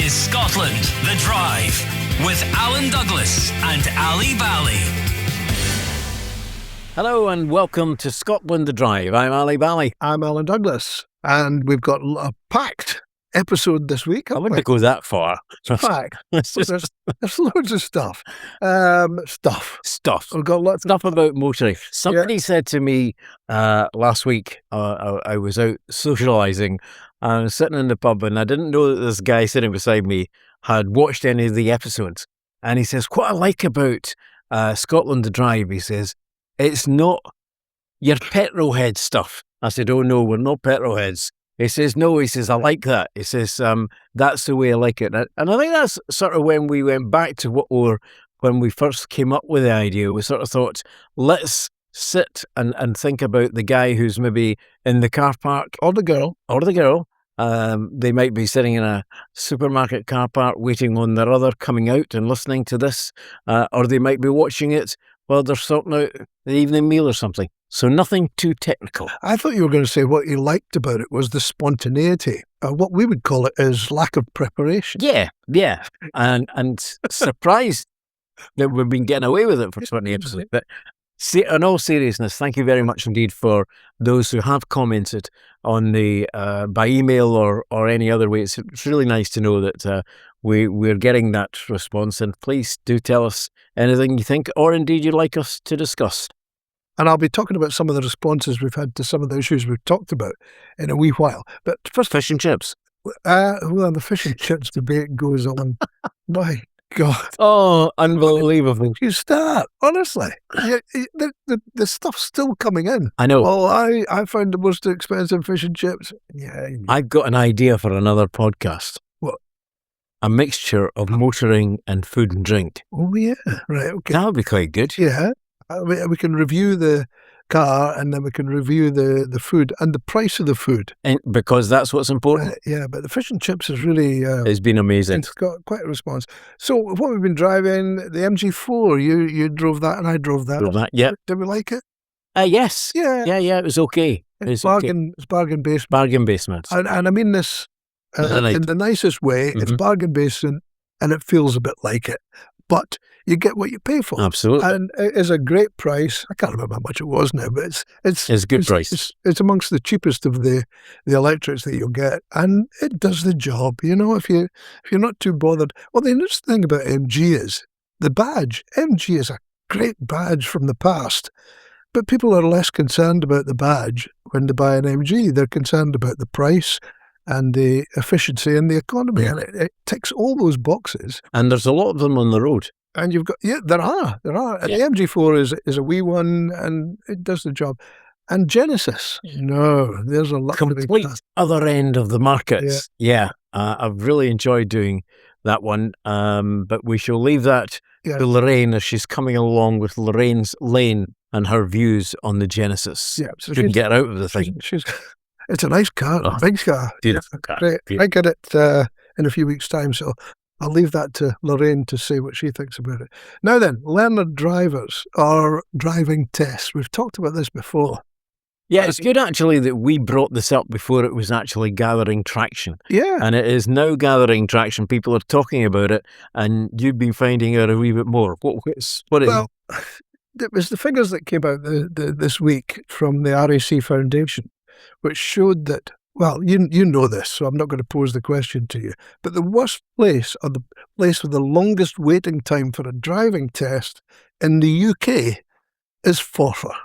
is Scotland, The Drive, with Alan Douglas and Bally. Hello and welcome to Scotland, The Drive. I'm Bally. I'm Alan Douglas, and we've got a packed episode this week. I wouldn't go that far. Packed. There's loads of stuff. Stuff. We've got lots Stuff about motoring. Somebody said to me last week, I was out socialising and I was sitting in the pub and I didn't know that this guy sitting beside me had watched any of the episodes. And he says, what I like about Scotland, The Drive, he says, it's not your petrol head stuff. I said, oh no, we're not petrol heads. He says, no, he says, I like that. He says, that's the way I like it. And I think that's sort of when we went back to when we first came up with the idea. We sort of thought, let's sit and think about the guy who's maybe in the car park. Or the girl. They might be sitting in a supermarket car park waiting on their other coming out and listening to this. Or they might be watching it while they're sorting out the evening meal or something. So nothing too technical. I thought you were going to say what you liked about it was the spontaneity. What we would call it is lack of preparation. Yeah. And surprised that we've been getting away with it for 20 episodes. But in all seriousness, thank you very much indeed for those who have commented on the by email or any other way. It's really nice to know that we're getting that response. And please do tell us anything you think or indeed you'd like us to discuss. And I'll be talking about some of the responses we've had to some of the issues we've talked about in a wee while. But first, fish and chips. Well, the fish and chips debate goes on. My God. Oh, unbelievable. You start, honestly. The stuff's still coming in. I know. Well, I found the most expensive fish and chips. Yeah. I've got an idea for another podcast. What? A mixture of motoring and food and drink. Oh, yeah. Right, okay. That would be quite good. Yeah. We can review the car and then we can review the food and the price of the food. And because that's what's important. Yeah, but the fish and chips is really... it's been amazing. It's got quite a response. So what we've been driving, the MG4, you drove that and I drove that. Drove that, yeah. Did we like it? Yes. Yeah. Yeah, it was okay. It's bargain basement. Bargain basement. And I mean this in the nicest way. Mm-hmm. It's bargain basement and it feels a bit like it. But you get what you pay for. Absolutely. And it is a great price. I can't remember how much it was now, but it's a good price. It's amongst the cheapest of the electrics that you'll get. And it does the job. You know, if you're not too bothered. Well, the interesting thing about MG is the badge. MG is a great badge from the past. But people are less concerned about the badge when they buy an MG. They're concerned about the price and the efficiency and the economy. And it ticks all those boxes. And there's a lot of them on the road. And you've got, there are. And the MG4 is a wee one and it does the job. And Genesis, no, there's a lot. Complete other end of the markets. Yeah. I've really enjoyed doing that one. But we shall leave that to Lorraine as she's coming along with Lorraine's Lane and her views on the Genesis. Yeah. So she can get out of the thing. It's a nice car, a big car. Beautiful car. Great. I get it in a few weeks' time, so I'll leave that to Lorraine to say what she thinks about it. Now then, learner drivers or driving tests. We've talked about this before. Yeah, it's good actually that we brought this up before it was actually gathering traction. Yeah. And it is now gathering traction. People are talking about it and you've been finding out a wee bit more. What is Well, it was the figures that came out this week from the RAC Foundation, which showed that, well, you know this, so I'm not going to pose the question to you, but the worst place or the place with the longest waiting time for a driving test in the UK is Forfar.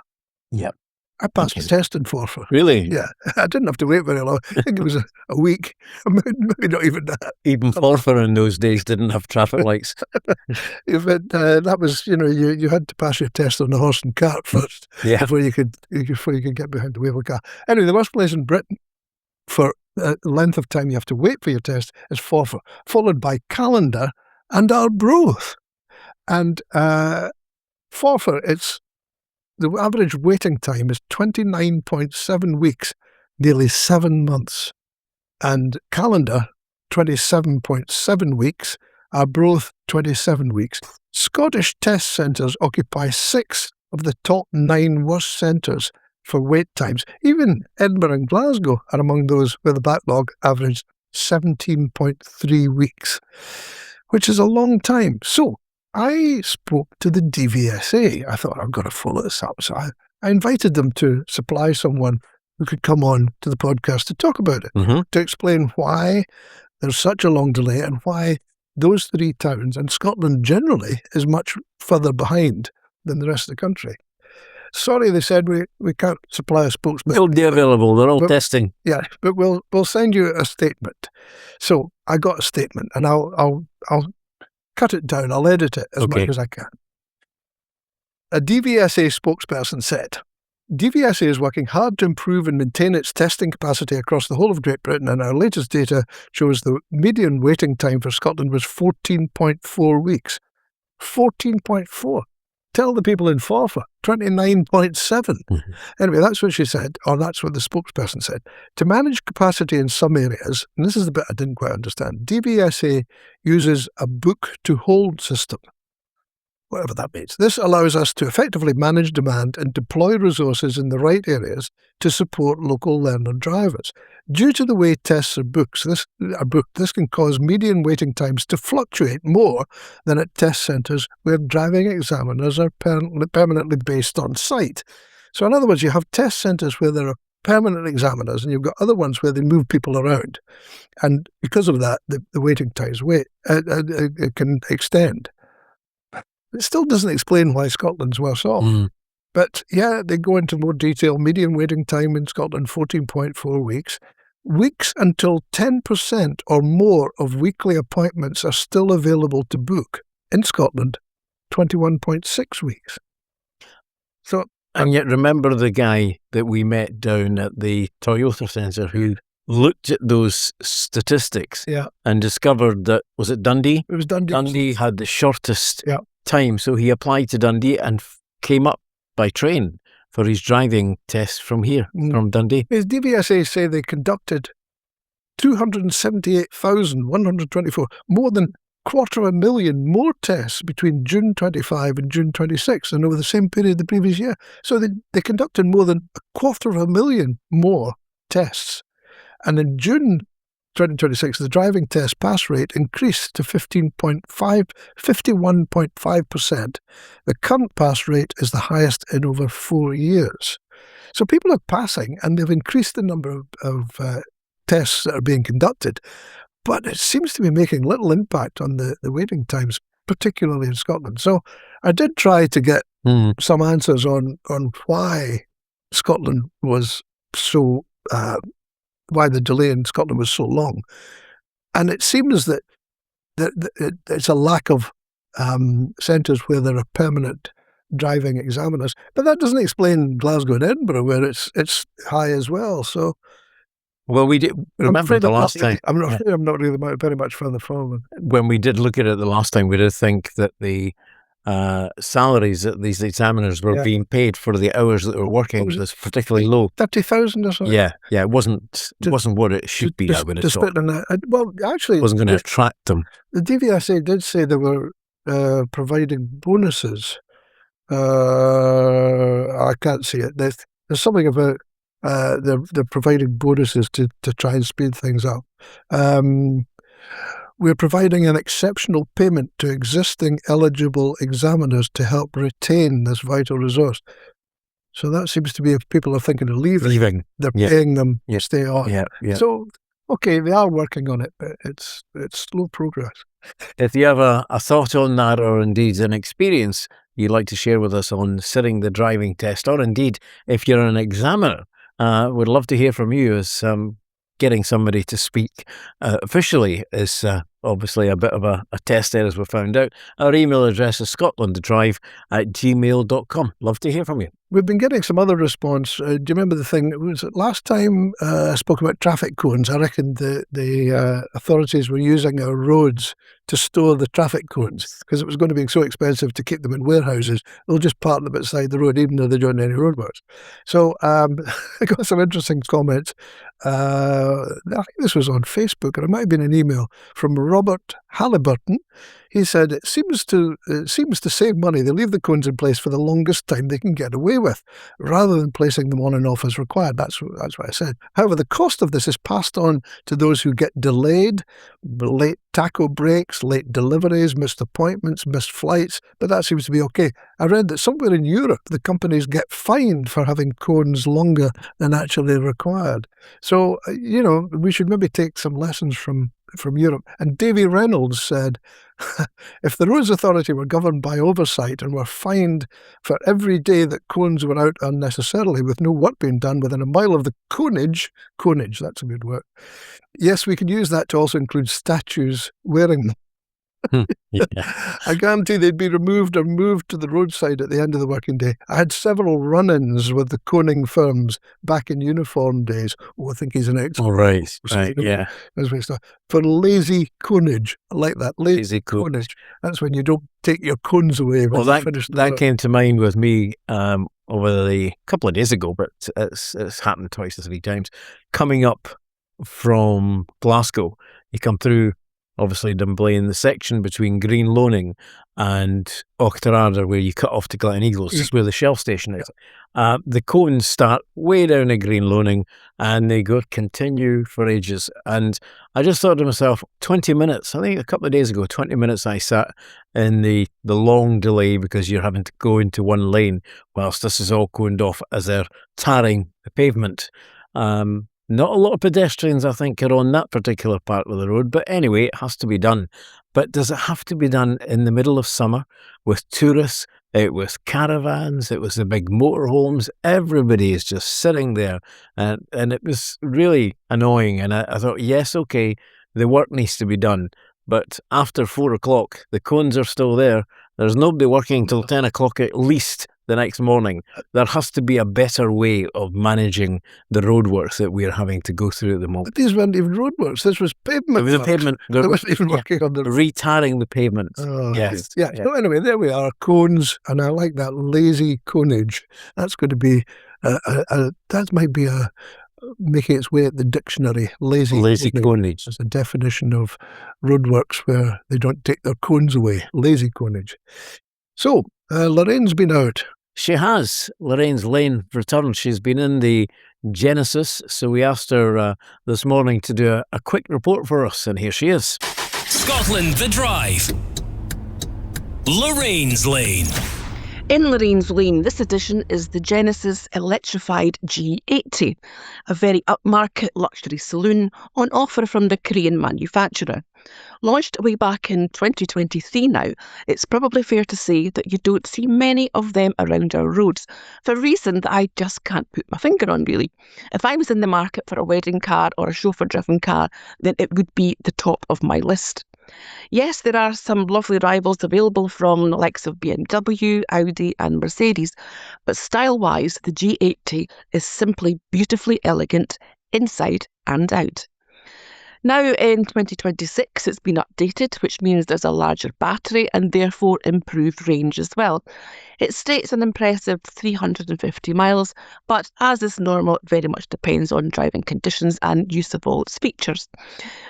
Yep. I passed the test in Forfar. Really? Yeah. I didn't have to wait very long. I think it was a week, maybe not even that. Even Forfar in those days didn't have traffic lights. That was, you had to pass your test on the horse and cart first before you could get behind the wheel of a car. Anyway, the worst place in Britain for the length of time you have to wait for your test is Forfar, followed by Calendar and Arbroath. And Forfar, the average waiting time is 29.7 weeks, nearly 7 months. And Calendar, 27.7 weeks. Arbroath, 27 weeks. Scottish test centres occupy 6 of the top 9 worst centres for wait times. Even Edinburgh and Glasgow are among those where the backlog averaged 17.3 weeks, which is a long time. So I spoke to the DVSA. I thought, I've got to follow this up. So I invited them to supply someone who could come on to the podcast to talk about it, to explain why there's such a long delay and why those three towns, and Scotland generally, is much further behind than the rest of the country. Sorry, they said, we can't supply a spokesman. They'll be available. They're all testing. Yeah, but we'll send you a statement. So I got a statement, and I'll cut it down. I'll edit it as much as I can. A DVSA spokesperson said, DVSA is working hard to improve and maintain its testing capacity across the whole of Great Britain, and our latest data shows the median waiting time for Scotland was 14.4 weeks. 14.4. Tell the people in Forfar, 29.7. Anyway, that's what she said, or that's what the spokesperson said. To manage capacity in some areas, and this is the bit I didn't quite understand, DVSA uses a book-to-hold system, whatever that means. This allows us to effectively manage demand and deploy resources in the right areas to support local learner drivers. Due to the way tests are booked, this can cause median waiting times to fluctuate more than at test centres where driving examiners are permanently based on site. So in other words, you have test centres where there are permanent examiners, and you've got other ones where they move people around. And because of that, the waiting times can extend. It still doesn't explain why Scotland's worse off. But yeah, they go into more detail. Median waiting time in Scotland, 14.4 weeks. Weeks until 10% or more of weekly appointments are still available to book. In Scotland, 21.6 weeks. So, and yet remember the guy that we met down at the Toyota Centre who looked at those statistics and discovered that, was it Dundee? It was Dundee. Dundee had the shortest time, so he applied to Dundee and came up by train for his driving test from here, from Dundee. His DVSA say they conducted 278,124, more than 250,000 more tests between June 25 and June 26 than over the same period the previous year. So they conducted more than 250,000 more tests. And in June 2026, the driving test pass rate increased to 51.5%. The current pass rate is the highest in over 4 years. So people are passing, and they've increased the number of tests that are being conducted, but it seems to be making little impact on the waiting times, particularly in Scotland. So I did try to get some answers on why Scotland was so... why the delay in Scotland was so long. And it seems that it's a lack of centres where there are permanent driving examiners. But that doesn't explain Glasgow and Edinburgh, where it's high as well. So, well, we did remember the last time. I'm not really very much further forward. When we did look at it the last time, we did think that the salaries that these examiners were being paid for the hours that were working was particularly low. 30,000 or something. Yeah, it wasn't what it should be. I would have thought. Well, actually, it wasn't going to attract them. The DVSA did say they were providing bonuses. I can't see it. There's something about they're providing bonuses to try and speed things up. We're providing an exceptional payment to existing eligible examiners to help retain this vital resource. So that seems to be, if people are thinking of leaving. They're paying them to stay on. So, okay, they are working on it, but it's slow progress. If you have a thought on that, or indeed an experience you'd like to share with us on sitting the driving test, or indeed if you're an examiner, we'd love to hear from you, as getting somebody to speak officially is obviously a bit of a test there, as we found out. Our email address is scotlandthedrive@gmail.com. Love to hear from you. We've been getting some other response. Do you remember the thing? Was it last time I spoke about traffic cones? I reckon the authorities were using our roads to store the traffic cones because it was going to be so expensive to keep them in warehouses. They'll just park them beside the road, even though they're doing any roadworks. So I got some interesting comments. I think this was on Facebook, or it might have been an email from Robert Halliburton, he said it seems to save money. They leave the cones in place for the longest time they can get away with, rather than placing them on and off as required. That's what I said. However, the cost of this is passed on to those who get delayed, late taco breaks, late deliveries, missed appointments, missed flights, but that seems to be okay. I read that somewhere in Europe, the companies get fined for having cones longer than actually required. So, we should maybe take some lessons from Europe. And Davy Reynolds said, if the Roads Authority were governed by oversight and were fined for every day that cones were out unnecessarily with no work being done within a mile of the Conage, that's a good word. Yes, we can use that to also include statues wearing them. I guarantee they'd be removed or moved to the roadside at the end of the working day. I had several run-ins with the coning firms back in uniform days. Oh, I think he's an expert. All right, yeah. For lazy conage. I like that. Lazy conage. That's when you don't take your cones away. Well, that came to mind with me over the couple of days ago, but it's happened twice or three times. Coming up from Glasgow, you come through obviously Dunblane, the section between Green Loaning and Auchterarder, where you cut off to Gleneagles, just where the Shell station is. The cones start way down at Green Loaning and they continue for ages. And I just thought to myself, 20 minutes, I think a couple of days ago, 20 minutes I sat in the long delay because you're having to go into one lane whilst this is all coned off as they're tarring the pavement. Not a lot of pedestrians, I think, are on that particular part of the road. But anyway, it has to be done. But does it have to be done in the middle of summer with tourists, with caravans, it was the big motorhomes? Everybody is just sitting there. And it was really annoying. And I thought, yes, okay, the work needs to be done. But after 4 o'clock, the cones are still there. There's nobody working till 10 o'clock at least the next morning. There has to be a better way of managing the roadworks that we are having to go through at the moment. But these weren't even roadworks. This was pavement. It was a pavement. They wasn't even working on the retarring the pavement. Oh, yes. Yeah. So anyway, there we are, cones, and I like that lazy conage. That's going to be that might be making its way at the dictionary. Lazy conage. It's a definition of roadworks where they don't take their cones away. Lazy conage. So Lorraine's been out. She has. Lorraine's Lane returned. She's been in the Genesis, so we asked her this morning to do a quick report for us, and here she is. Scotland the Drive. Lorraine's Lane. In Lorraine's Lane, this edition is the Genesis Electrified G80, a very upmarket luxury saloon on offer from the Korean manufacturer. Launched way back in 2023 now, it's probably fair to say that you don't see many of them around our roads, for a reason that I just can't put my finger on, really. If I was in the market for a wedding car or a chauffeur-driven car, then it would be the top of my list. Yes, there are some lovely rivals available from the likes of BMW, Audi and Mercedes, but style-wise, the G80 is simply beautifully elegant inside and out. Now in 2026, it's been updated, which means there's a larger battery and therefore improved range as well. It states an impressive 350 miles, but as is normal, it very much depends on driving conditions and use of all its features.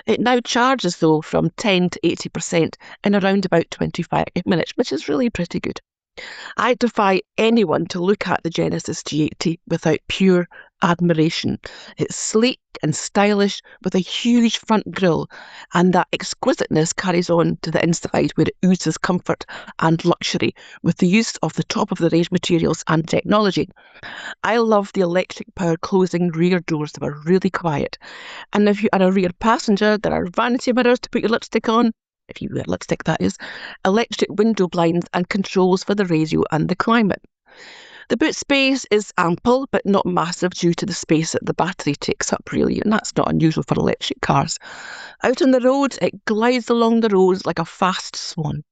It now charges, though, from 10 to 80% in around about 25 minutes, which is really pretty good. I defy anyone to look at the Genesis G80 without pure admiration. It's sleek and stylish with a huge front grille, and that exquisiteness carries on to the inside where it oozes comfort and luxury with the use of the top of the range materials and technology. I love the electric power closing rear doors that are really quiet, and if you are a rear passenger, there are vanity mirrors to put your lipstick on. If you wear lipstick, that is, electric window blinds and controls for the radio and the climate. The boot space is ample but not massive due to the space that the battery takes up, really, and that's not unusual for electric cars. Out on the road, it glides along the roads like a fast swan.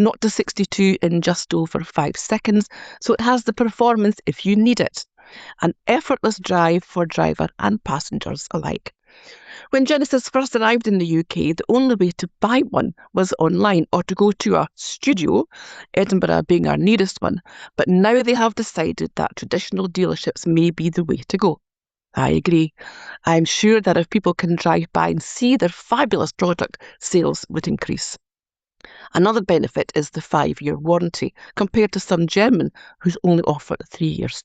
0 to 62 in just over 5 seconds, so it has the performance if you need it. An effortless drive for driver and passengers alike. When Genesis first arrived in the UK, the only way to buy one was online or to go to a studio, Edinburgh being our nearest one, but now they have decided that traditional dealerships may be the way to go. I agree. I'm sure that if people can drive by and see their fabulous product, sales would increase. Another benefit is the 5-year warranty, compared to some German who's only offered 3 years.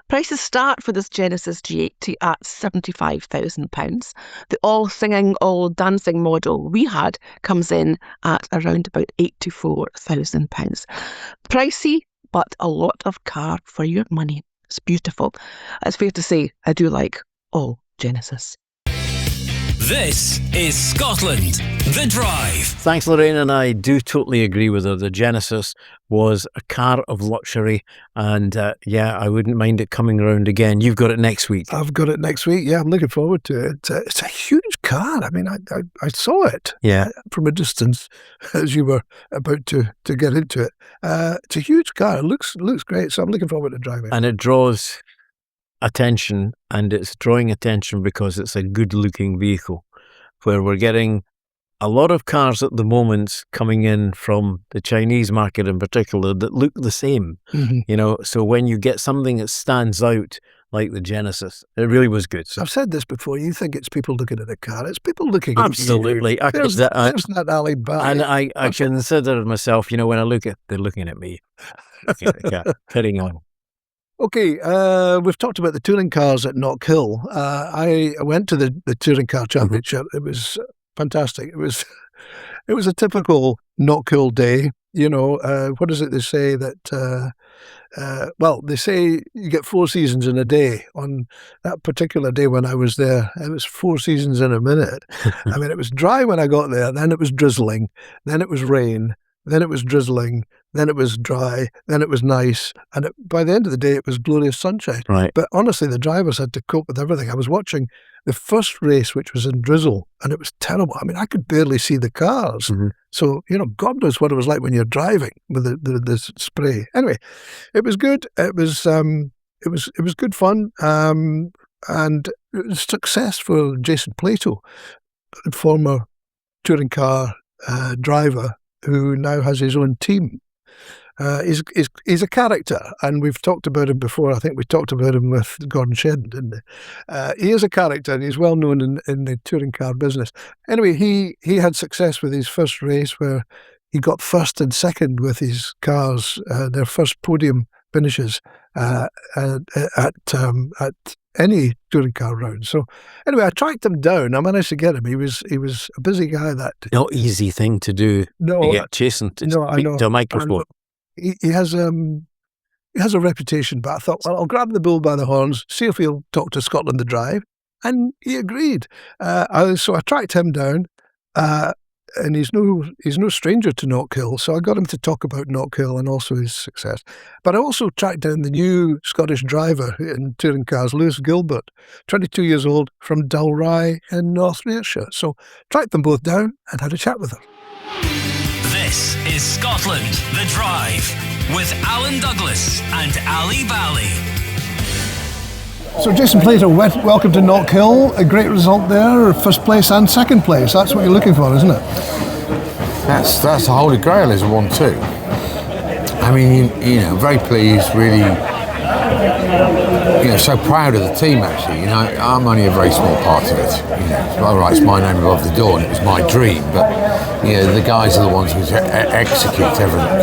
Prices start for this Genesis G80 at £75,000. The all-singing, all-dancing model we had comes in at around about £84,000. Pricey, but a lot of car for your money. It's beautiful. It's fair to say I do like all Genesis. This is Scotland, the Drive. Thanks, Lorraine, and I do totally agree with her. The Genesis was a car of luxury, and I wouldn't mind it coming around again. You've got it next week. I've got it next week. Yeah, I'm looking forward to it. It's a huge car. I mean, I saw it from a distance as you were about to get into it. It's a huge car. It looks great, so I'm looking forward to driving. And it draws attention, and it's drawing attention because it's a good-looking vehicle, where we're getting a lot of cars at the moment coming in from the Chinese market in particular that look the same. Mm-hmm. So when you get something that stands out like the Genesis, it really was good. So, I've said this before, you think it's people looking at a car, it's people looking at you. Absolutely. There's that Ally Bally. And I consider myself, when I look at, they're looking at me. Carrying on. Okay, we've talked about the touring cars at Knockhill. I went to the touring car championship. It was fantastic. It was a typical Knockhill day. What is it they say that? They say you get 4 seasons in a day. On that particular day when I was there, it was 4 seasons in a minute. I mean, it was dry when I got there. Then it was drizzling. Then it was rain. Then it was drizzling, then it was dry, then it was nice, and by the end of the day, it was glorious sunshine. Right. But honestly, the drivers had to cope with everything. I was watching the first race, which was in drizzle, and it was terrible. I mean, I could barely see the cars. Mm-hmm. So, God knows what it was like when you're driving with the spray. Anyway, it was good. It was good fun, and it was success for Jason Plato, former touring car driver, who now has his own team. He's a character, and we've talked about him before. I think we talked about him with Gordon Shedden, didn't we? He is a character, and he's well known in the touring car business. Anyway, he had success with his first race, where he got first and second with his cars, their first podium finishes at any touring car round. So anyway, I tracked him down. I managed to get him. He was a busy guy that day. No easy thing to do. No, to get Jason to speak to a microphone. He has a reputation, but I thought, well, I'll grab the bull by the horns, see if he'll talk to Scotland the Drive, and he agreed. So I tracked him down, and he's no stranger to Knockhill, so I got him to talk about Knockhill and also his success. But I also tracked down the new Scottish driver in touring cars, Lewis Gilbert, 22 years old, from Dalry in North Ayrshire. So tracked them both down and had a chat with them. This is Scotland, the Drive, with Alan Douglas and Ally Bally. So Jason Plato, welcome to Knockhill. A great result there, first place and second place. That's what you're looking for, isn't it? That's the holy grail, is 1-2. I mean, very pleased, really, so proud of the team, actually. I'm only a very small part of it. All right, it's my name above the door, and it was my dream, but, the guys are the ones who execute everything.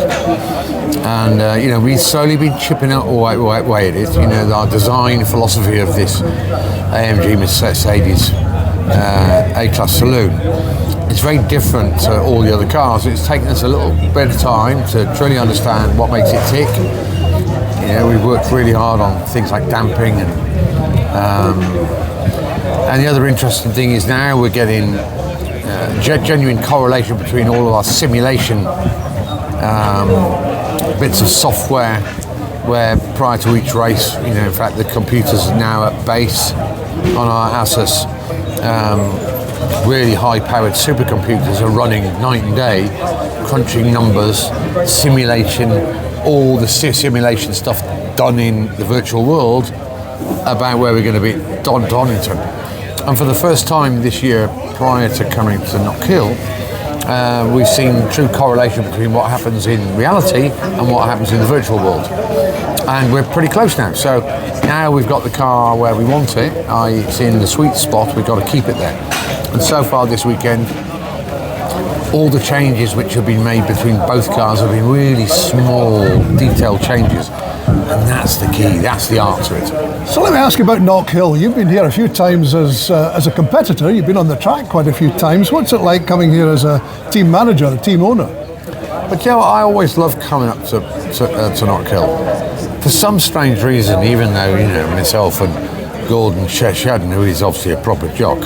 And, we've slowly been chipping out away at it. Our design philosophy of this AMG Mercedes A-Class Saloon, it's very different to all the other cars. It's taken us a little bit of time to truly understand what makes it tick. We've worked really hard on things like damping, and the other interesting thing is now we're getting genuine correlation between all of our simulation bits of software, where prior to each race, in fact, the computers are now at base on our Asus. Really high-powered supercomputers are running night and day, crunching numbers, simulation, all the simulation stuff done in the virtual world about where we're going to be at Donington. And for the first time this year, prior to coming to Knockhill, We've seen true correlation between what happens in reality and what happens in the virtual world. And we're pretty close now. So now we've got the car where we want it. It's in the sweet spot. We've got to keep it there. And so far this weekend, all the changes which have been made between both cars have been really small, detailed changes. And that's the key, that's the art to it. So let me ask you about Knockhill. You've been here a few times as a competitor. You've been on the track quite a few times. What's it like coming here as a team manager, a team owner? But you know, I always love coming up to Knockhill. For some strange reason, even though, you know, myself and Gordon Shedden, who is obviously a proper jock,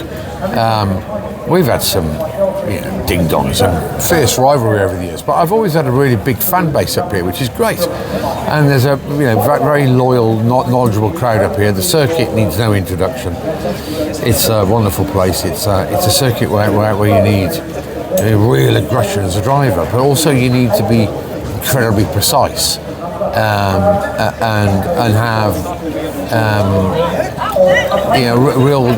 we've had some, you know, ding-dongs and fierce rivalry over the years, but I've always had a really big fan base up here, which is great. And there's a, you know, very loyal, knowledgeable crowd up here. The circuit needs no introduction. It's a wonderful place. It's a circuit where you need real aggression as a driver, but also you need to be incredibly precise and have you know, real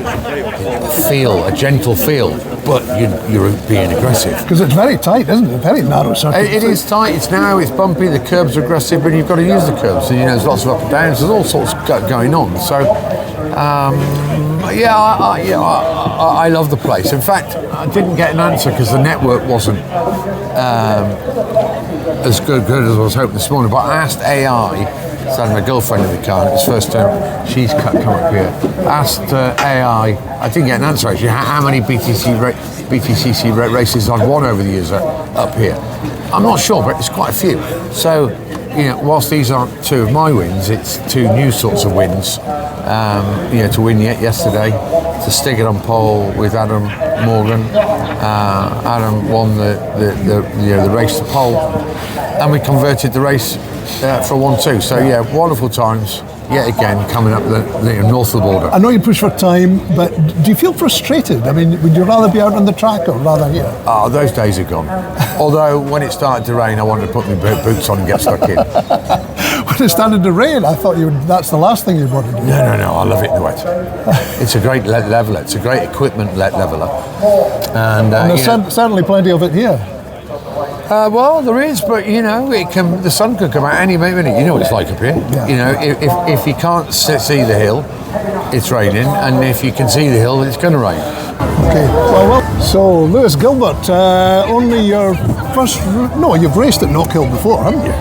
feel, a gentle feel, but you're being aggressive. Because it's very tight, isn't it? Very narrow circuit. It is tight, it's narrow, it's bumpy, the curbs are aggressive, but you've got to use the curbs. And, you know, there's lots of up and downs, there's all sorts going on. So, I love the place. In fact, I didn't get an answer because the network wasn't as good as I was hoping this morning, but I asked AI, so I had my girlfriend in the car, it's the first time she's come up here. Asked AI, I didn't get an answer actually, how many BTCC races I've won over the years up here. I'm not sure, but it's quite a few. So, you know, whilst these aren't two of my wins, it's two new sorts of wins. You know, to win yesterday, to stick it on pole with Adam Morgan. Adam won the race to pole, and we converted the race for 1-2. So yeah, wonderful times yet again coming up the north of the border. I know you push for time, but do you feel frustrated? I mean, would you rather be out on the track or rather here? Oh, those days are gone. Although when it started to rain, I wanted to put my boots on and get stuck in. When it started to rain, I thought that's the last thing you'd want to do. No, I love it in the wet. It's a great leveller. It's a great equipment leveller. And there's certainly plenty of it here. Well, there is, but you know, the sun can come out any minute. You know what it's like up here. Yeah. You know, if you can't see the hill, it's raining, and if you can see the hill, it's going to rain. Okay. Well. So, Lewis Gilbert, only your first. No, you've raced at Knockhill before, haven't you?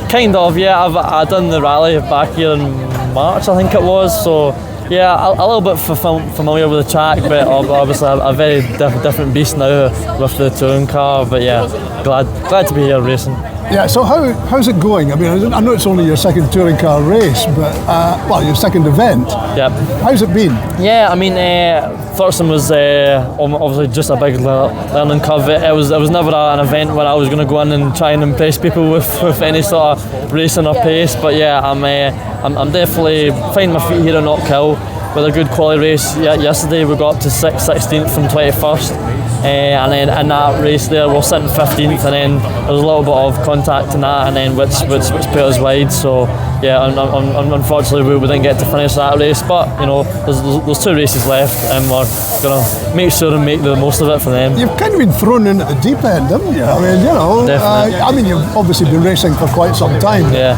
Kind of. Yeah, I've done the rally back here in March, I think it was. So. Yeah, a little bit familiar with the track, but obviously a very different beast now with the touring car. But yeah, glad to be here racing. Yeah, so how's it going? I mean, I know it's only your second touring car race, but your second event. Yep. How's it been? Yeah, I mean, Thurston was obviously just a big learning curve. It was never an event where I was going to go in and try and impress people with any sort of racing or pace. But yeah, I'm definitely finding my feet here at Knockhill with a good quality race. Yesterday we got up to 16th from 21st. And then in that race there we're sitting 15th, and then there was a little bit of contact in that, and then which put us wide. So yeah, unfortunately we didn't get to finish that race, but you know, there's 2 races left, and we're gonna make sure and make the most of it for them. You've kind of been thrown in at the deep end, haven't you? I mean, you know, I mean, you've obviously been racing for quite some time. Yeah.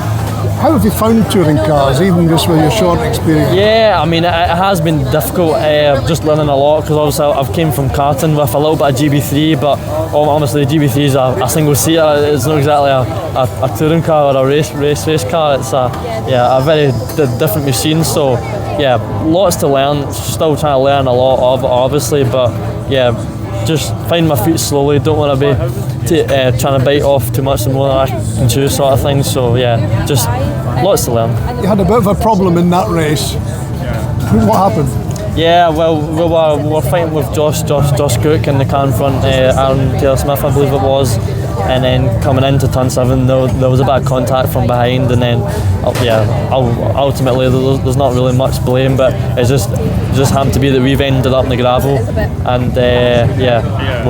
How have you found touring cars, even just with your short experience? Yeah, I mean, it has been difficult, just learning a lot, because obviously I've came from karting with a little bit of GB3, but honestly the GB3 is a single seater. It's not exactly a touring car or a race car. It's a very different machine. So yeah, lots to learn. Still trying to learn a lot of it, obviously, but yeah, just find my feet slowly. Don't want to be trying to bite off too much more than I can chew, sort of thing. So yeah, just lots to learn. You had a bit of a problem in that race. What happened? Yeah, well, we were fighting with Josh Cook in the car in front, Aaron Taylor-Smith, I believe it was, and then coming into turn 7, there was a bit of contact from behind, and then ultimately there's not really much blame, but it just happened to be that we've ended up in the gravel, and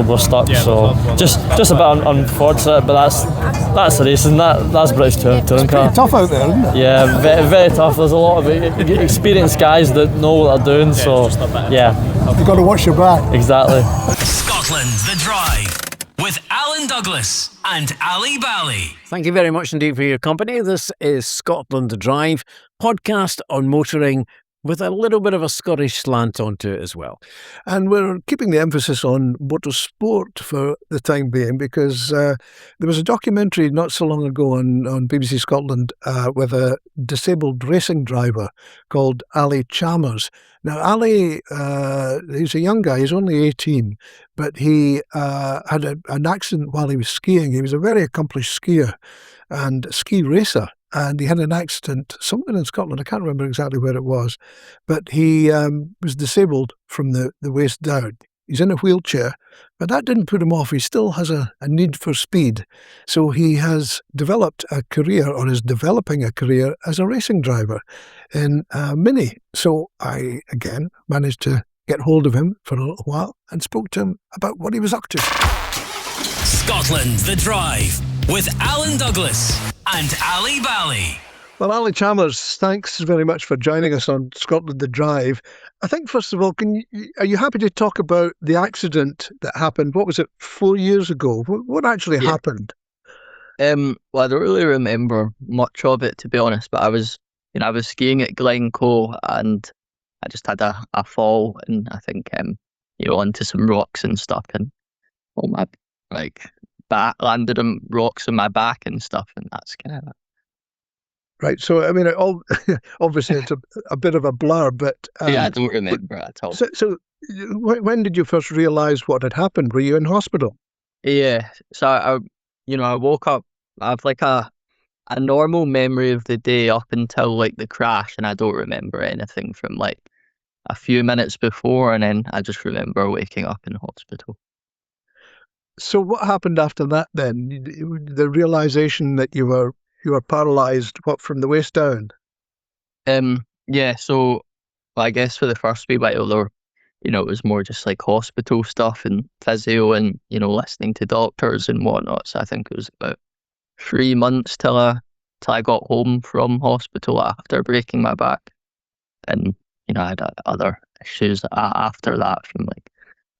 we're stuck. So just a bit unfortunate, but that's the racing. That's British touring car. It's tough out there, isn't it? Yeah, very, very tough. There's a lot of experienced guys that know what they're doing. So yeah, you've got to watch your back. Exactly. Scotland. Scotland, The Drive, with Alan Douglas and Bally. Thank you very much indeed for your company. This is Scotland The Drive, podcast on motoring with a little bit of a Scottish slant onto it as well. And we're keeping the emphasis on motorsport for the time being because there was a documentary not so long ago on BBC Scotland with a disabled racing driver called Ally Chalmers. Now, Ally, he's a young guy, he's only 18, but he had an accident while he was skiing. He was a very accomplished skier and ski racer. And he had an accident somewhere in Scotland. I can't remember exactly where it was. But he was disabled from the waist down. He's in a wheelchair, but that didn't put him off. He still has a need for speed. So he has developed a career, or is developing a career, as a racing driver in Mini. So I, again, managed to get hold of him for a little while and spoke to him about what he was up to. Scotland, The Drive, with Alan Douglas and Bally. Well, Ally Chalmers, thanks very much for joining us on Scotland The Drive. I think, first of all, are you happy to talk about the accident that happened? What was it, 4 years ago? What actually happened? Well, I don't really remember much of it, to be honest, but I was skiing at Glencoe and I just had a fall and I think, onto some rocks and stuff, and all my, back landed on rocks on my back and stuff, and that's kind of it. Right, so I mean, obviously it's a bit of a blur, but I don't remember at all. So when did you first realise what had happened? Were you in hospital? Yeah, so I woke up. I have a normal memory of the day up until the crash, and I don't remember anything from a few minutes before, and then I just remember waking up in hospital. So what happened after that then? The realisation that you were paralysed, from the waist down? Yeah, so I guess for the first wee while it was more just hospital stuff and physio and, listening to doctors and whatnot. So I think it was about 3 months till I got home from hospital after breaking my back. And, I had other issues after that from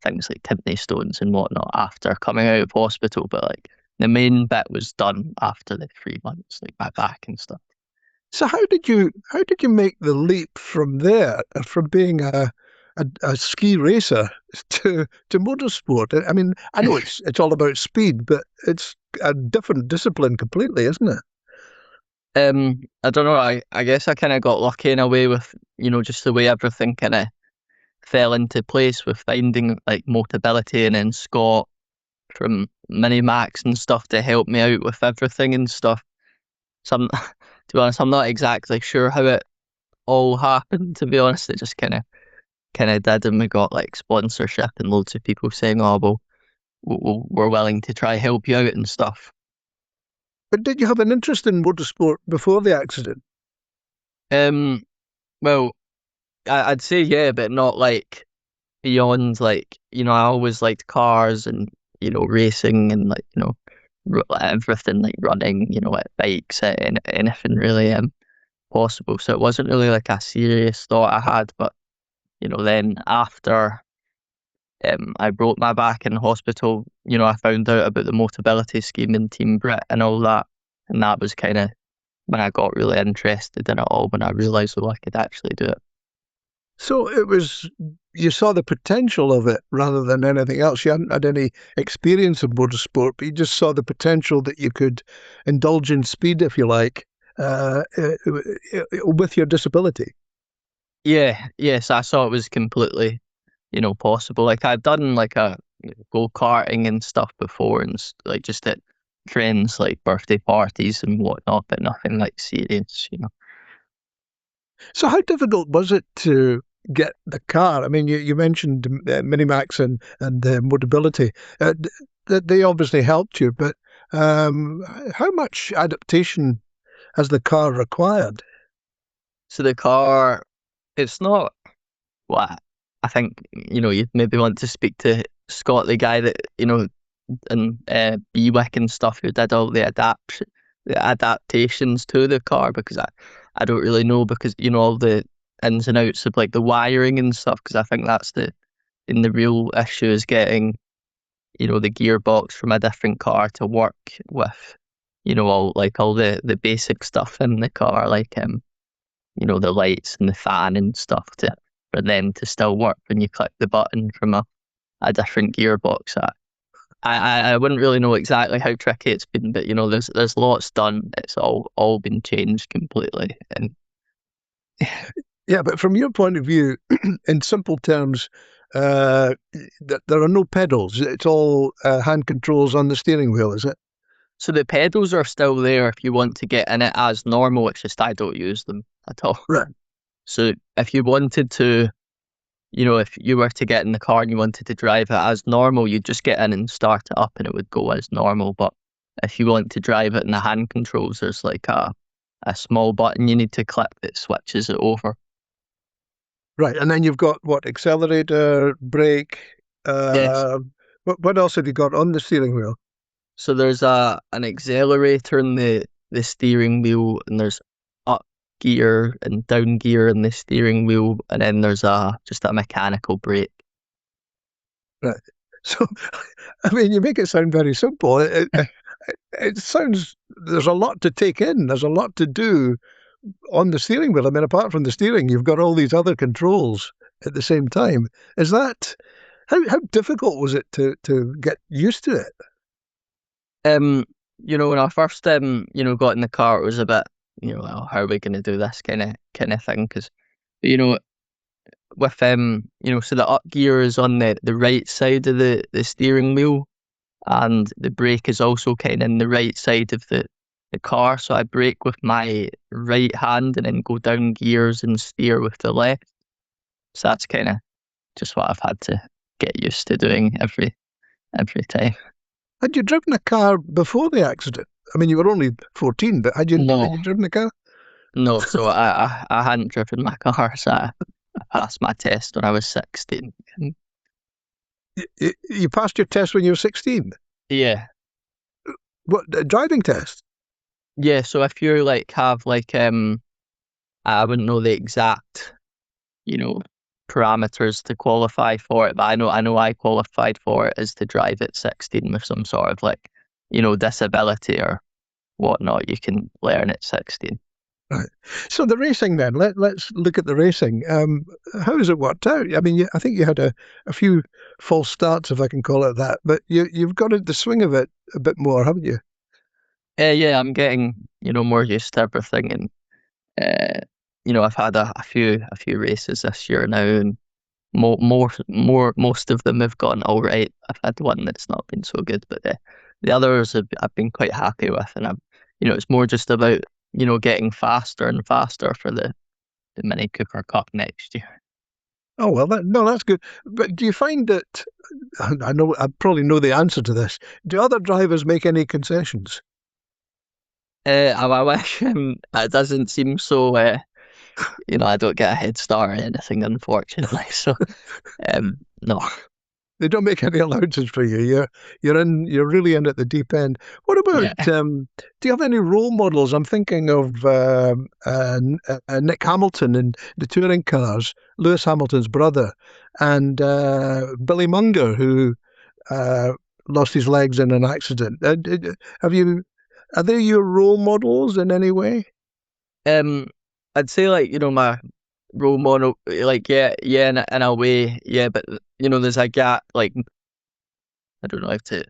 things like kidney stones and whatnot after coming out of hospital, but the main bit was done after the 3 months, my back and stuff. So how did you make the leap from there, from being a ski racer to motorsport? I mean, I know it's all about speed, but it's a different discipline completely, isn't it? I don't know. I guess I kind of got lucky in a way with just the way everything kind of fell into place with finding Motability and then Scott from Minimax and stuff to help me out with everything and stuff. So to be honest, I'm not exactly sure how it all happened, to be honest. It just kind of did, and we got sponsorship and loads of people saying, oh well, we're willing to try help you out and stuff. But did you have an interest in motorsport before the accident? Well, I'd say yeah, but not beyond I always liked cars and racing and everything, running, bikes, anything really possible. So it wasn't really a serious thought I had, but then after I broke my back in hospital, I found out about the Motability scheme in Team Brit and all that, and that was kind of when I got really interested in it all, when I realised I could actually do it. So it was, you saw the potential of it rather than anything else. You hadn't had any experience of motorsport, but you just saw the potential that you could indulge in speed, if you like, with your disability. Yes, I saw it was completely, possible. I'd done a go-karting and stuff before, and just at friends' birthday parties and whatnot, but nothing serious, So how difficult was it to get the car? I mean, you mentioned Minimax and Motability. They obviously helped you, but how much adaptation has the car required? So the car, it's not what I think, you'd maybe want to speak to Scott, the guy that, and BWIC and stuff, who did all the adaptations to the car, because I don't really know, because all the ins and outs of the wiring and stuff, because I think that's the real issue, is getting the gearbox from a different car to work with, all the basic stuff in the car, like the lights and the fan and stuff for them to still work when you click the button from a different gearbox. I wouldn't really know exactly how tricky it's been, but there's lots done. It's all been changed completely. And yeah, but from your point of view, in simple terms, there are no pedals. It's all hand controls on the steering wheel, is it? So the pedals are still there if you want to get in it as normal. It's just I don't use them at all. Right. So if you wanted to, if you were to get in the car and you wanted to drive it as normal, you'd just get in and start it up and it would go as normal. But if you want to drive it in the hand controls, there's like a small button you need to click that switches it over. Right, and then you've got what, accelerator, brake. Yes. What else have you got on the steering wheel? So there's an accelerator in the steering wheel, and there's up gear and down gear in the steering wheel, and then there's just a mechanical brake. Right. So, I mean, you make it sound very simple. It sounds, there's a lot to take in. There's a lot to do on the steering wheel. I mean, apart from the steering, you've got all these other controls at the same time. Is that, how difficult was it to get used to it? When I first got in the car, it was a bit, well, how are we going to do this kind of thing? Because, with so the up gear is on the right side of the steering wheel, and the brake is also kind of in the right side of the car. So I brake with my right hand and then go down gears and steer with the left. So that's kind of just what I've had to get used to doing every time. Had you driven a car before the accident? I mean, you were only 14, but had you driven a car? No, so I hadn't driven my car, so I passed my test when I was 16. You passed your test when you were 16? Yeah. What, a driving test? Yeah, so if you have I wouldn't know the exact, parameters to qualify for it, but I know I qualified for it as to drive at 16 with some sort of disability or whatnot. You can learn at 16. Right. So the racing then, let's look at the racing. How has it worked out? I mean, I think you had a few false starts, if I can call it that, but you've got the swing of it a bit more, haven't you? Yeah, I'm getting more used to everything, and I've had a few races this year now, and most of them have gone all right. I've had one that's not been so good, but the others I've been quite happy with, and it's more just about getting faster and faster for the Mini Cooper Cup next year. Oh well, that's good. But do you find that, I probably know the answer to this, do other drivers make any concessions? I wish it doesn't seem so. I don't get a head start or anything, unfortunately. So, no. They don't make any allowances for you. You're really in at the deep end. What about? Do you have any role models? I'm thinking of Nick Hamilton in the touring cars, Lewis Hamilton's brother, and Billy Munger, who lost his legs in an accident. Are they your role models in any way? I'd say my role model, yeah, in a way, yeah, but there's a gap. I don't know how to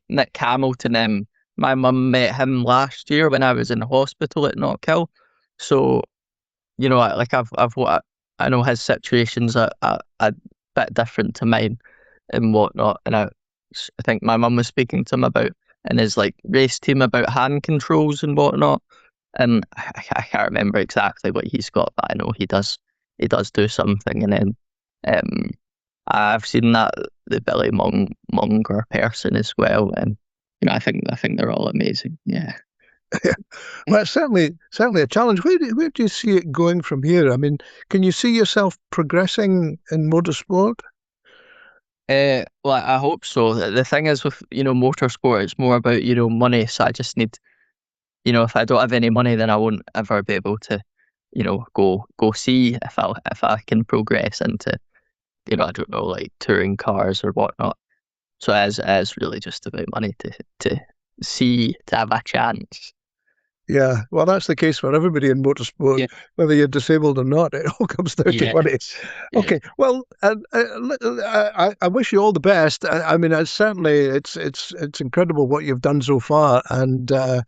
Nick Hamilton. My mum met him last year when I was in the hospital at Knockhill. So I know his situation's a bit different to mine and whatnot, and I think my mum was speaking to him about in his race team about hand controls and whatnot. And I can't remember exactly what he's got, but I know he does do something. And then I've seen that the Billy Munger person as well, and I think they're all amazing. Yeah. Well, it's certainly a challenge. Where do you see it going from here? I mean, can you see yourself progressing in motorsport? Well, I hope so. The thing is with motorsport, it's more about money. So I just need, if I don't have any money, then I won't ever be able to go see if I can progress into I don't know, like touring cars or whatnot. So it is really just about money to have a chance. Yeah, well, that's the case for everybody in motorsport, whether you're disabled or not. It all comes down to money. Okay, well, I wish you all the best. I mean, it's incredible what you've done so far, and I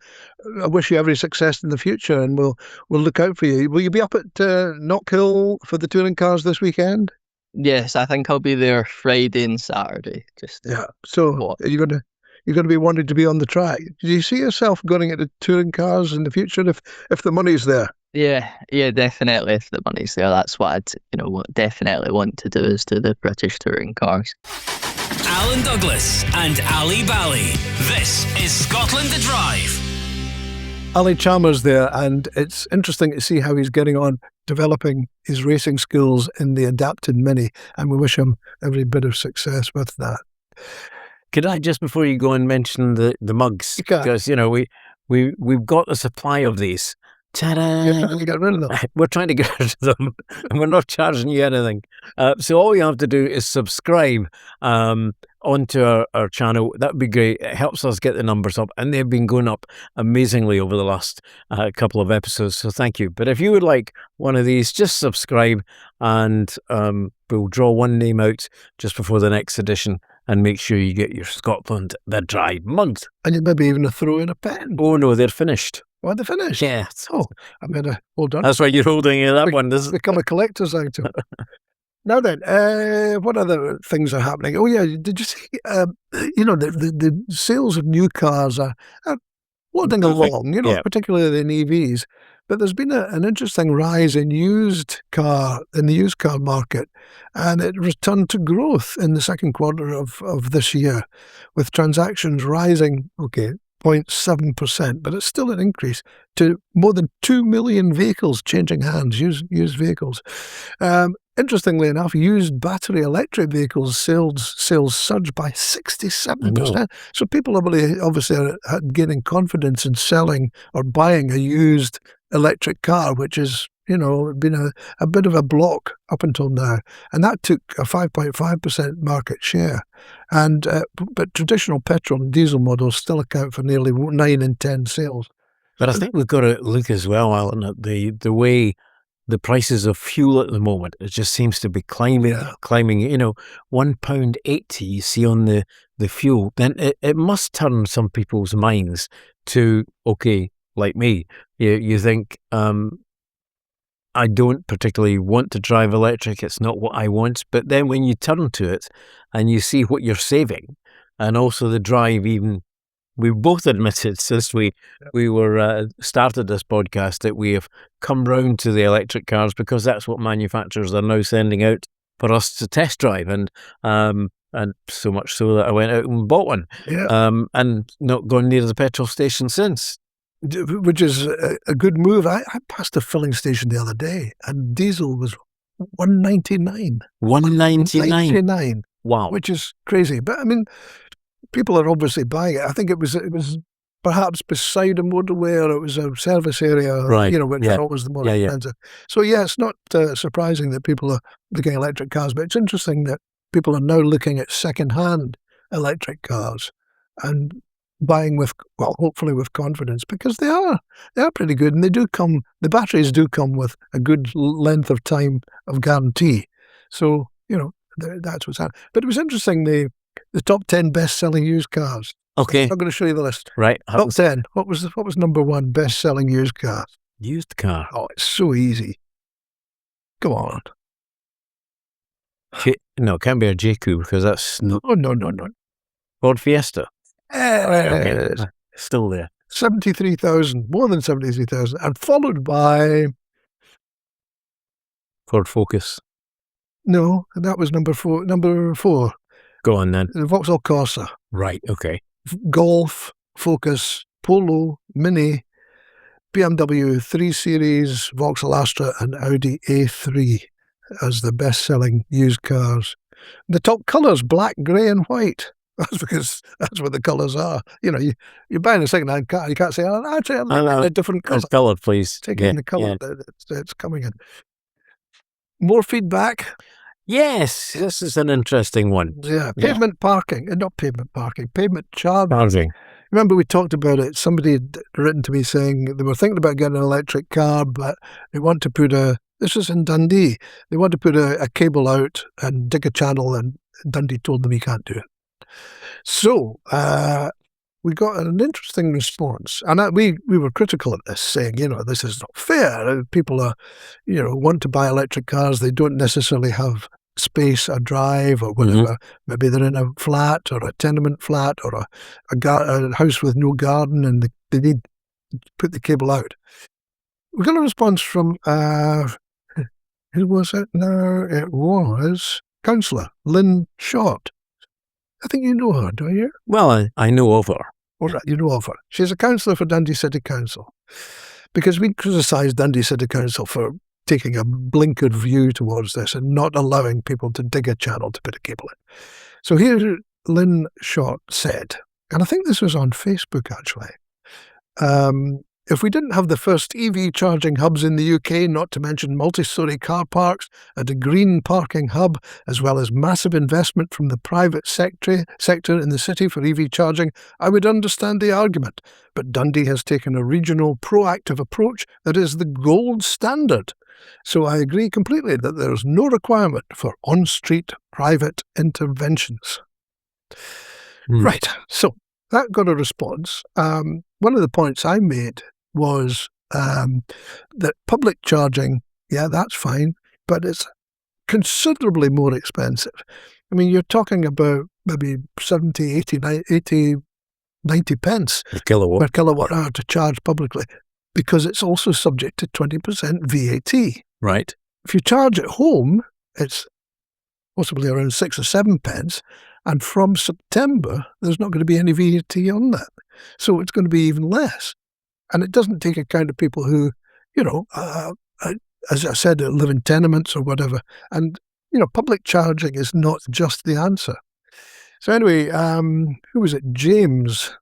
wish you every success in the future. And we'll look out for you. Will you be up at Knockhill for the touring cars this weekend? Yes, I think I'll be there Friday and Saturday. So are you going to be wanting to be on the track? Do you see yourself going into touring cars in the future if the money's there? Yeah, definitely. If the money's there, that's what I'd definitely want to do, is do the British touring cars. Alan Douglas and Bally. This is Scotland the Drive. Ally Chalmers there, and it's interesting to see how he's getting on developing his racing skills in the adapted Mini, and we wish him every bit of success with that. Could I, just before you go and mention the mugs, because we've got a supply of these. Ta-da! You're trying to get rid of them. We're trying to get rid of them, and we're not charging you anything. So all you have to do is subscribe onto our channel. That would be great. It helps us get the numbers up, and they've been going up amazingly over the last couple of episodes, so thank you. But if you would like one of these, just subscribe, and we'll draw one name out just before the next edition, and make sure you get your Scotland the Drive mugs. And you maybe even throw in a pen. Oh no, they're finished. Oh, they're finished? Yeah. Oh, I'm going to hold on. That's why you're holding that one. This become a collector's item. Now then, what other things are happening? Oh yeah, did you see? The sales of new cars are plodding along. Particularly in EVs. But there's been an interesting rise in the used car market, and it returned to growth in the second quarter of this year, with transactions rising 0.7%, but it's still an increase to more than 2 million vehicles changing hands, used vehicles. Interestingly enough, used battery electric vehicles sales surged by 67%. So people are obviously are gaining confidence in selling or buying a used electric car, which has been a bit of a block up until now, and that took a 5.5% market share. And but traditional petrol and diesel models still account for nearly 9 in 10 sales. But I think we've got to look as well, Alan, at the way the prices of fuel at the moment. It just seems to be climbing. £1.80 you see on the fuel. Then it must turn some people's minds to, like me, you think, I don't particularly want to drive electric. It's not what I want. But then when you turn to it and you see what you're saving, and also the drive, even we've both admitted since we were started this podcast that we have come round to the electric cars, because that's what manufacturers are now sending out for us to test drive, and so much so that I went out and bought one, and not gone near the petrol station since. Which is a good move. I passed a filling station the other day, and diesel was $1.99. $1.99. Wow, which is crazy. But I mean, people are obviously buying it. I think it was perhaps beside a motorway, or it was a service area, right? Which is always the more expensive. So it's not surprising that people are looking at electric cars, but it's interesting that people are now looking at second-hand electric cars and buying hopefully with confidence, because they are pretty good, and the batteries do come with a good length of time of guarantee. So that's what's happening. But it was interesting, the top 10 best-selling used cars. Okay, I'm not going to show you the list. Right, top 10. What was number one best-selling used car? Used car. Oh, it's so easy. Go on. No, it can't be a J-Coupe, because that's not. No. Ford Fiesta. Still there. 73,000, more than 73,000, and followed by Ford Focus. No, that was number four. Go on then. The Vauxhall Corsa. Right, okay. Golf, Focus, Polo, Mini, BMW 3 Series, Vauxhall Astra, and Audi A3 as the best-selling used cars. The top colours, black, grey and white. That's because that's what the colours are. You're buying a second-hand car, you can't say, actually, I like a different colour. Colour, please. Take in the colour that's coming in. More feedback? Yes, this is an interesting one. Yeah, pavement parking, not pavement parking, pavement charging. Remember we talked about it. Somebody had written to me saying they were thinking about getting an electric car, but they want to put this is in Dundee, they want to put a cable out and dig a channel, and Dundee told them he can't do it. So we got an interesting response, and we were critical of this, saying, this is not fair. People are, want to buy electric cars. They don't necessarily have space, a drive or whatever. Mm-hmm. Maybe they're in a flat or a tenement flat or a house with no garden, and they need to put the cable out. We got a response from, who was it now? It was Councillor Lynn Short. I think you know her, do you? Well, I know of her. All right, you know of her. She's a councillor for Dundee City Council. Because we criticised Dundee City Council for taking a blinkered view towards this and not allowing people to dig a channel to put a cable in. So here Lynn Short said, and I think this was on Facebook actually, if we didn't have the first EV charging hubs in the UK, not to mention multi-storey car parks and a green parking hub, as well as massive investment from the private sector in the city for EV charging, I would understand the argument. But Dundee has taken a regional proactive approach that is the gold standard. So I agree completely that there is no requirement for on-street private interventions. Right, so that got a response. One of the points I made was that public charging, that's fine, but it's considerably more expensive. I mean, you're talking about maybe 70, 80, 90 pence per kilowatt hour to charge publicly, because it's also subject to 20% VAT. Right. If you charge at home, it's possibly around 6 or 7 pence, and from September, there's not going to be any VAT on that. So it's going to be even less. And it doesn't take account of people who, as I said, live in tenements or whatever. And, public charging is not just the answer. So anyway, who was it? James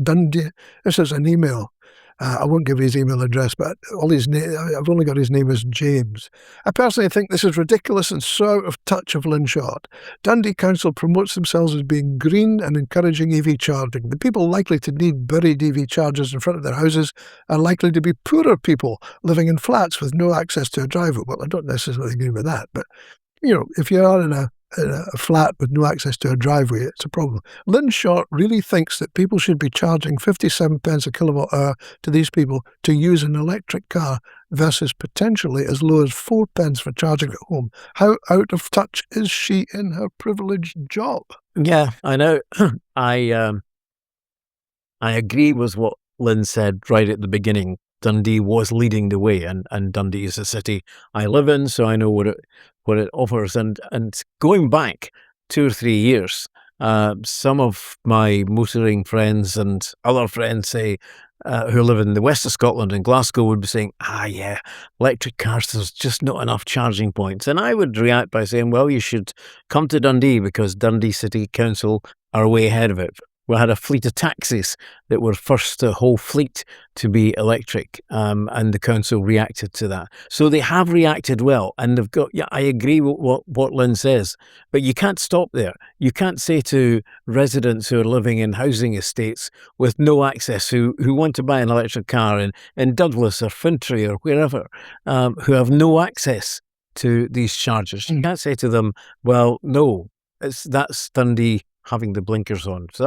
Dundee. This is an email. I won't give his email address, but I've only got his name as James. I personally think this is ridiculous and so out of touch of Lynn Short. Dundee Council promotes themselves as being green and encouraging EV charging. The people likely to need buried EV chargers in front of their houses are likely to be poorer people living in flats with no access to a driveway. Well, I don't necessarily agree with that, but if you are in a flat with no access to a driveway, it's a problem. Lynn Short really thinks that people should be charging 57 pence a kilowatt hour to these people to use an electric car versus potentially as low as 4 pence for charging at home. How out of touch is she in her privileged job? Yeah, I know. I agree with what Lynn said right at the beginning. Dundee was leading the way, and Dundee is a city I live in, so I know what it offers. And going back 2 or 3 years, some of my motoring friends and other friends who live in the west of Scotland and Glasgow would be saying, electric cars, there's just not enough charging points. And I would react by saying, well, you should come to Dundee because Dundee City Council are way ahead of it. We had a fleet of taxis that were first whole fleet to be electric, and the council reacted to that. So they have reacted well, and they've got. I agree with what Lynn says, but you can't stop there. You can't say to residents who are living in housing estates with no access, who want to buy an electric car in Douglas or Fintry or wherever, who have no access to these chargers. You can't say to them, well, no, that's Dundee having the blinkers on. So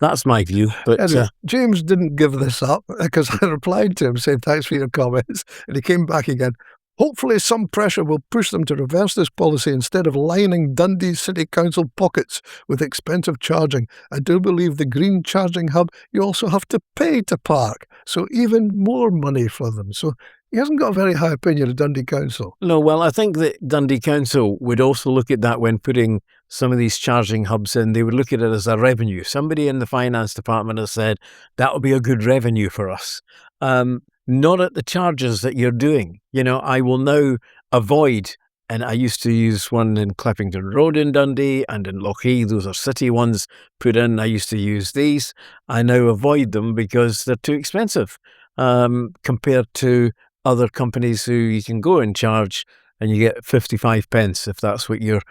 that's my view. But anyway, James didn't give this up, because I replied to him saying thanks for your comments, and he came back again. Hopefully some pressure will push them to reverse this policy instead of lining Dundee City Council pockets with expensive charging. I do believe the green charging hub, you also have to pay to park, so even more money for them. So he hasn't got a very high opinion of Dundee Council. No, well, I think that Dundee Council would also look at that when putting some of these charging hubs in. They would look at it as a revenue. Somebody in the finance department has said that will be a good revenue for us. Not at the charges that you're doing. I will now avoid, and I used to use one in Clippington Road in Dundee and in Knockhill. Those are city ones put in. I used to use these. I now avoid them because they're too expensive compared to other companies who you can go and charge and you get 55 pence if that's what you're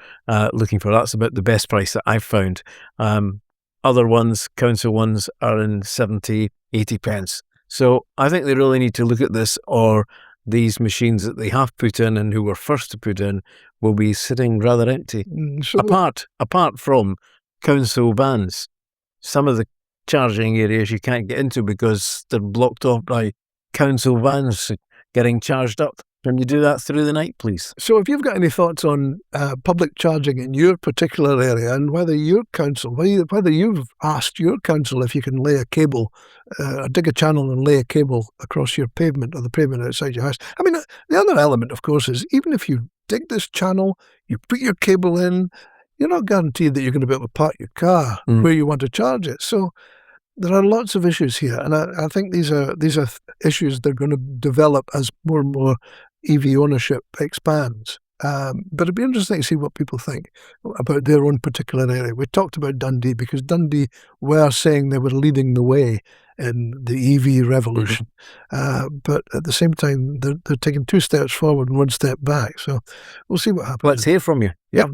looking for. That's about the best price that I've found. Other ones, council ones, are in 70, 80 pence. So I think they really need to look at this, or these machines that they have put in and who were first to put in will be sitting rather empty. Apart from council vans, some of the charging areas you can't get into because they're blocked off by council vans getting charged up. Can you do that through the night, please? So if you've got any thoughts on public charging in your particular area, and whether your council, whether you've asked your council if you can lay a cable, dig a channel and lay a cable across your pavement or the pavement outside your house. I mean, the other element, of course, is even if you dig this channel, you put your cable in, you're not guaranteed that you're going to be able to park your car where you want to charge it. So there are lots of issues here, and I think these are issues that are going to develop as more and more EV ownership expands. But it'd be interesting to see what people think about their own particular area. We talked about Dundee because Dundee were saying they were leading the way in the EV revolution. But at the same time, they're taking 2 steps forward and 1 step back. So we'll see what happens. Let's hear from you. Yeah.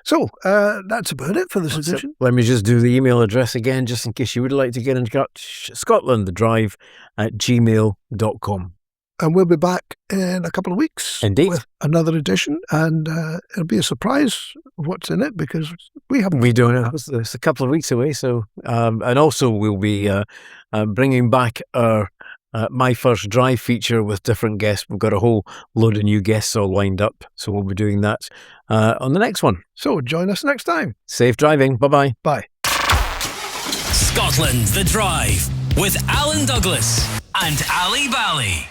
So that's about it for this edition. Let me just do the email address again, just in case you would like to get in touch. scotlandthedrive@gmail.com. And we'll be back in a couple of weeks. Indeed. With another edition. And it'll be a surprise what's in it because we haven't. We don't know. It's a couple of weeks away. So, and also we'll be bringing back our My First Drive feature with different guests. We've got a whole load of new guests all lined up. So we'll be doing that on the next one. So join us next time. Safe driving. Bye-bye. Bye. Scotland The Drive with Alan Douglas and Ally Bally.